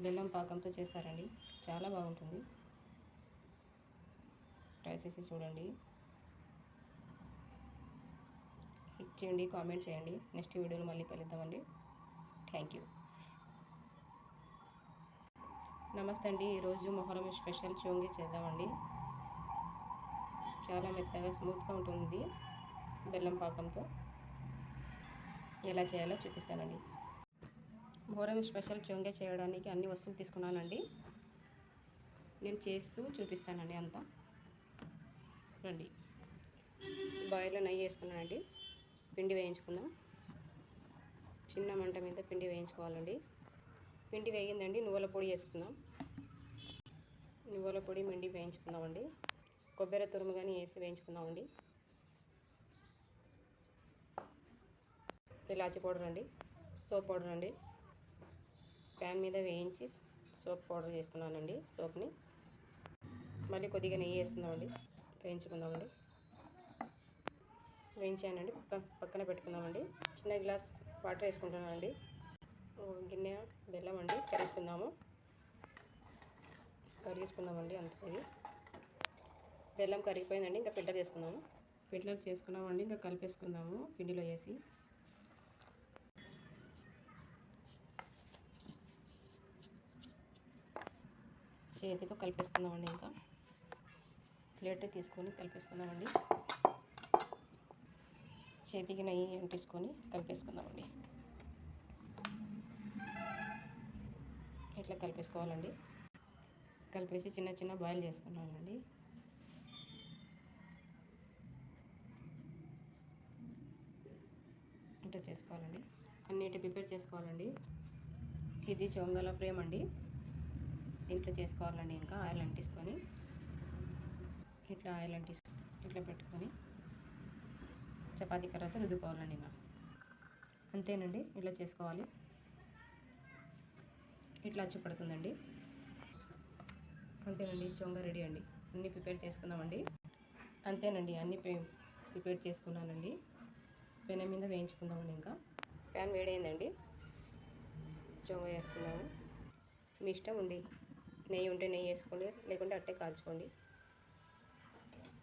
బెల్లం పాకంతో చేస్తారండి, చాలా బాగుంటుంది. ట్రై చేసి చూడండి. లైక్ చేయండి, కామెంట్ చేయండి. నెక్స్ట్ వీడియోలో మళ్ళీ కలుద్దామండి. Thank you. నమస్తే అండి. ఈరోజు మొహరం స్పెషల్ చోంగి చేద్దామండి. చాలా మెత్తగా స్మూత్గా ఉంటుంది. బెల్లం పాకంతో ఎలా చేయాలో చూపిస్తానండి. మొహరం స్పెషల్ చోంగి చేయడానికి అన్ని వస్తువులు తీసుకున్నానండి. నేను చేస్తూ చూపిస్తానండి అంతా. రండి. బాయిల్లో నెయ్యి వేసుకున్నానండి. పిండి వేయించుకుందాం. చిన్న మంట మీద పిండి వేయించుకోవాలండి. పిండి వేగిందండి. నువ్వుల పొడి వేసుకుందాం. నువ్వుల పొడి మెండి వేయించుకుందామండి. కొబ్బరి తురుము కానీ వేసి వేయించుకుందామండి. ఇలాచి పౌడర్ అండి, సోప్ పౌడర్ అండి. ప్యాన్ మీద వేయించి సోప్ పౌడర్ చేసుకున్నానండి. సోప్ని మళ్ళీ కొద్దిగా నెయ్యి వేసుకుందామండి. వేయించుకుందామండి. వేయించానండి. పక్కన పెట్టుకుందామండి. చిన్న గ్లాస్ వాటర్ వేసుకుంటున్నానండి. గిన్నె బెల్లం అండి కరిగించుకుందామండి. అంతే. ఇది బెల్లం కరిగిపోయిందండి. ఇంకా ఫిల్టర్ చేసుకుందాము. ఫిల్టర్ చేసుకున్నామండి. ఇంకా కలిపేసుకుందాము పిండిలో వేసి. చేతితో కలిపేసుకుందామండి. ఇంకా ప్లేట్ తీసుకొని కలిపేసుకుందామండి. చేతికి నెయ్యి అంటించుకొని కలిపేసుకుందామండి. ఇట్లా కలిపేసుకోవాలండి. కలిపేసి చిన్న చిన్న బాయిల్ చేసుకున్నానండి. ఇట్లా చేసుకోవాలండి. అన్నిటి ప్రిపేర్ చేసుకోవాలండి. ఇది చొంగల ఫ్రేమ్ అండి. దీంట్లో చేసుకోవాలండి. ఇంకా ఆయిల్ అంటించుకొని ఇట్లా పెట్టుకొని చపాతీ కర్రతో రుద్దుకోవాలండి. ఇంకా అంతేనండి. ఇట్లా చేసుకోవాలి. ఇట్లా అచ్చు పడుతుందండి. అంతేనండి. చొంగ రెడీ అండి. అన్నీ ప్రిపేర్ చేసుకుందామండి. అంతేనండి. అన్నీ ప్రిపేర్ చేసుకున్నానండి. పెనం మీద వేయించుకుందామండి. ఇంకా ప్యాన్ వేడైందండి. చొంగ వేసుకుందాము. మీ ఇష్టం ఉండి. నెయ్యి ఉంటే నెయ్యి వేసుకోండి, లేకుంటే అట్టే కాల్చుకోండి.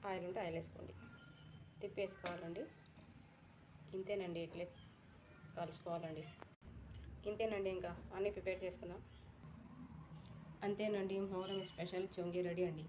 ఆయిల్ ఉంటే ఆయిల్ వేసుకోండి. తిప్పేసుకోవాలండి. ఇంతేనండి. ఇట్లే కాల్చుకోవాలండి. ఇంతేనండి. ఇంకా అన్నీ ప్రిపేర్ చేసుకుందాం. అంతేనండి. మొహరం స్పెషల్ చొంగి రెడీ అండి.